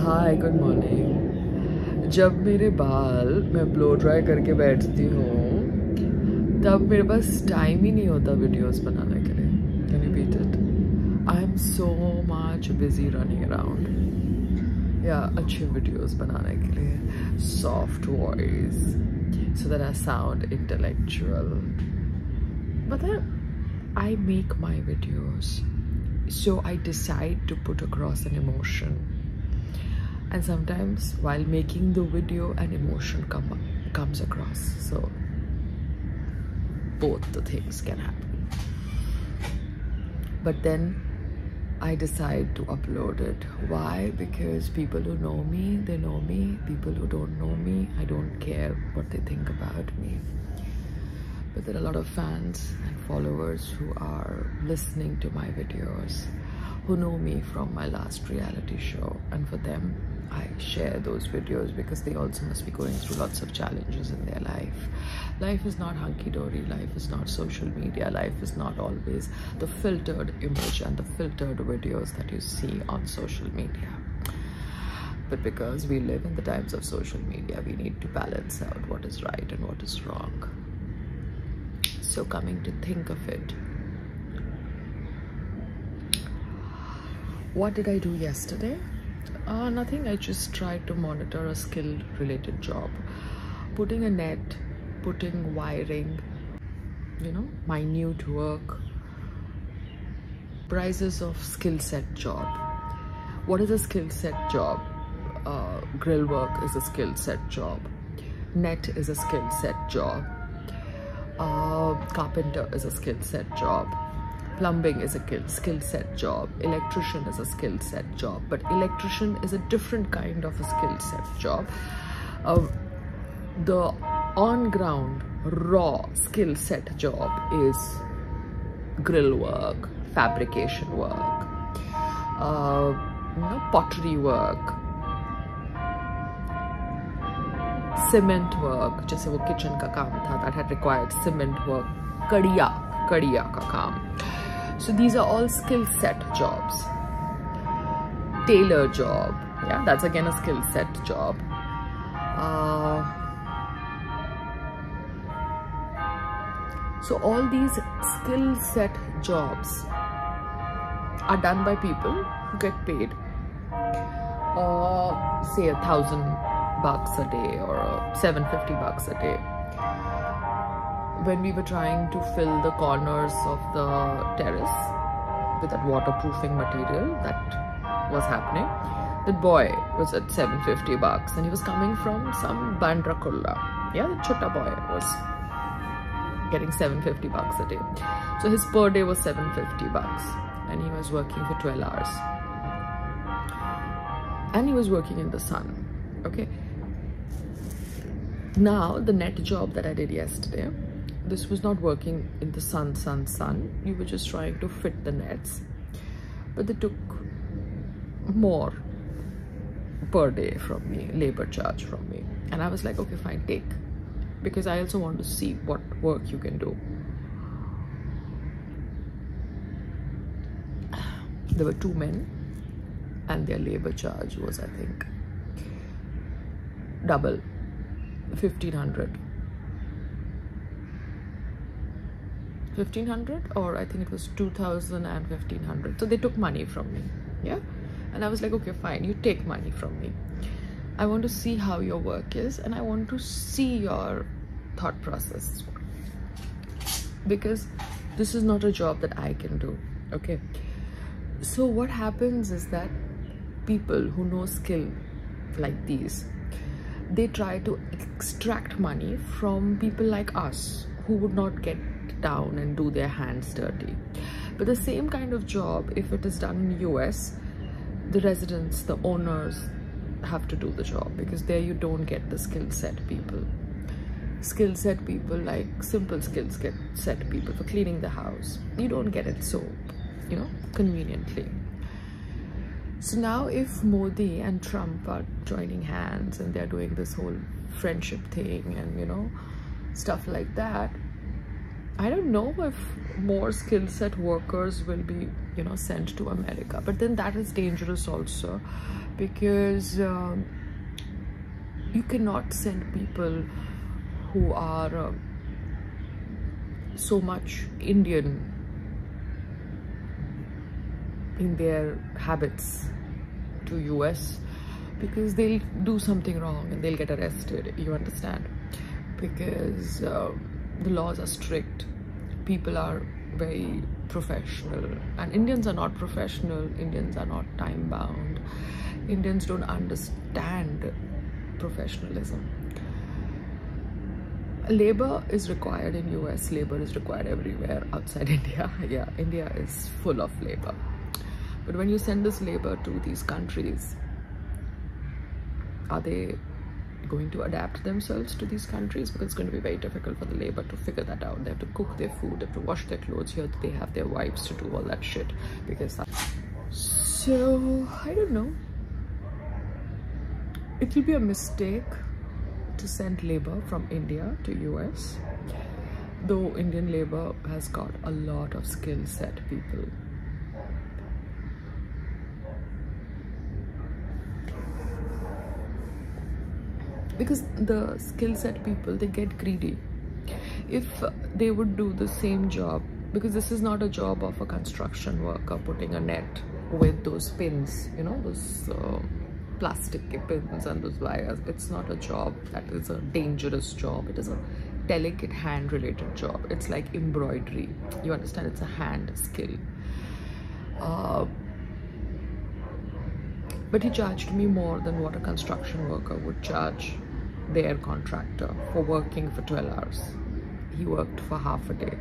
Hi good morning. जब मेरे बाल मैं ब्लो ड्राई करके बैठती हूँ तब मेरे पास टाइम ही नहीं होता वीडियोस बनाने के लिए। Can you beat it? I am so much busy running around या अच्छे वीडियोस बनाने के लिए, soft voice so that I sound intellectual. मतलब I make my videos, so I decide to put across an emotion, and sometimes while making the video an emotion comes across, so both the things can happen. But then I decide to upload it. Why? Because people who know me, they know me. People who don't know me, I don't care what they think about me. But there are a lot of fans and followers who are listening to my videos, who know me from my last reality show, and for them I share those videos because they also must be going through lots of challenges in their life. Life is not hunky-dory, life is not social media, life is not always the filtered image and the filtered videos that you see on social media. But because we live in the times of social media, we need to balance out what is right and what is wrong. So coming to think of it, what did I do yesterday? Nothing. I just tried to monitor a skill related job, putting a net, putting wiring, minute work, prices of skill set job. What is a skill set job? Grill work is a skill set job, net is a skill set job, carpenter is a skill set job, plumbing is a skill set job, electrician is a skill set job. But electrician is a different kind of a skill set job. The on-ground raw skill set job is grill work, fabrication work, pottery work, cement work, जैसे वो kitchen का काम था, that had required cement work, कड़िया का काम. So these are all skill set jobs. Tailor job, yeah, that's again a skill set job. So all these skill set jobs are done by people who get paid, say $1,000 a day or $750 a day. When we were trying to fill the corners of the terrace with that waterproofing material that was happening, the boy was at $750 and he was coming from some Bandrakulla. Yeah, the chota boy was getting $750 a day. So his per day was $750 and he was working for 12 hours. And he was working in the sun. Okay. Now the net job that I did yesterday, this was not working in the sun. You were just trying to fit the nets, but they took more per day from me, labor charge from me. And I was like, okay, fine, take, because I also want to see what work you can do. There were 2 men and their labor charge was, I think, double, 1,500, or I think it was 2,000 and 1,500. So they took money from me, yeah. And I was like, okay, fine, you take money from me. I want to see how your work is, and I want to see your thought process, because this is not a job that I can do. Okay. So what happens is that people who know skill like these, they try to extract money from people like us who would not get down and do their hands dirty. But the same kind of job, if it is done in US, the residents, the owners have to do the job, because there you don't get the skill set people. Skill set people, like simple skill set people for cleaning the house, you don't get it so, conveniently. So now if Modi and Trump are joining hands and they're doing this whole friendship thing and stuff like that, I don't know if more skill set workers will be, you know, sent to America, but then that is dangerous also, because you cannot send people who are so much Indian in their habits to US, because they'll do something wrong and they'll get arrested, you understand, because the laws are strict, people are very professional, and Indians are not professional, Indians are not time bound, Indians don't understand professionalism. Labor is required in US, labor is required everywhere outside India. Yeah, India is full of labor. But when you send this labor to these countries, are they going to adapt themselves to these countries? Because it's going to be very difficult for the labor to figure that out. They have to cook their food, they have to wash their clothes. Here they have their wives to do all that shit. So I don't know, it will be a mistake to send labor from India to US, though Indian labor has got a lot of skill set people. Because the skill set people, they get greedy. If they would do the same job, because this is not a job of a construction worker putting a net with those pins, you know, those plastic pins and those wires. It's not a job that is a dangerous job. It is a delicate hand related job. It's like embroidery, you understand, it's a hand skill. But he charged me more than what a construction worker would charge their contractor for working for 12 hours. He worked for half a day.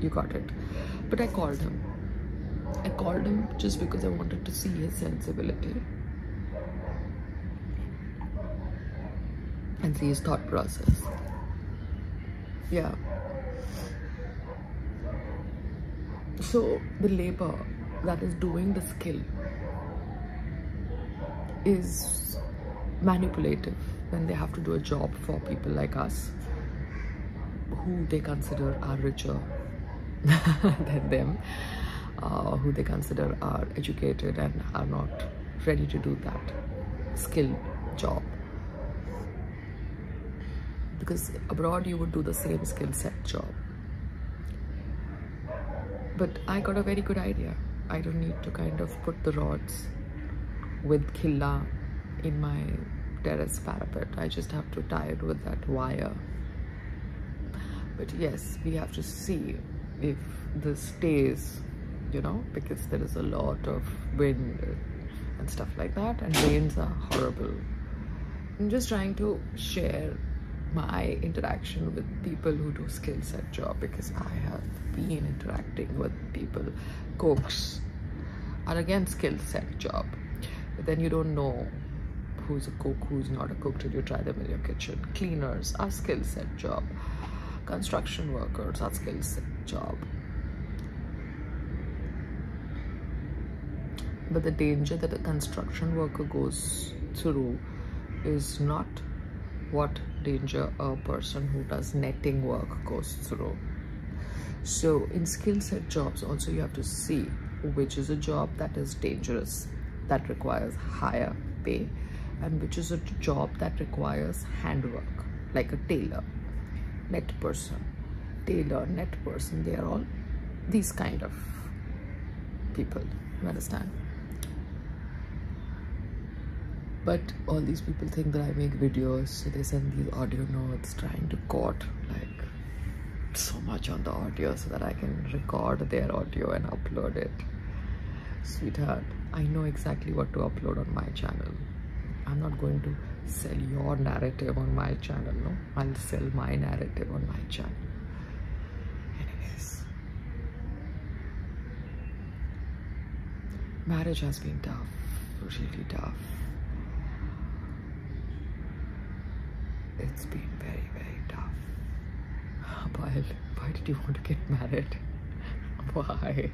You got it. But I called him. I called him just because I wanted to see his sensibility and see his thought process. Yeah. So the labor that is doing the skill is manipulative when they have to do a job for people like us, who they consider are richer than them, who they consider are educated and are not ready to do that skill job. Because abroad you would do the same skill set job. But I got a very good idea. I don't need to kind of put the rods with khilla in my terrace parapet. I just have to tie it with that wire. But yes, we have to see if this stays, you know, because there is a lot of wind and stuff like that, and rains are horrible. I'm just trying to share my interaction with people who do skill set job, because I have been interacting with people. Cooks are again skill set job, but then you don't know who's a cook, who's not a cook till you try them in your kitchen. Cleaners are skill set job. Construction workers are skill set job. But the danger that a construction worker goes through is not what danger a person who does netting work goes through. So in skill set jobs also you have to see which is a job that is dangerous, that requires higher pay, and which is a job that requires handwork, like a tailor, net person, tailor, net person. They are all these kind of people, you understand? But all these people think that I make videos, so they send these audio notes trying to quote like so much on the audio so that I can record their audio and upload it. Sweetheart, I know exactly what to upload on my channel. I'm not going to sell your narrative on my channel, no? I'll sell my narrative on my channel. Anyways, marriage has been tough, really tough. It's been very, very tough. Payal, why did you want to get married? Why?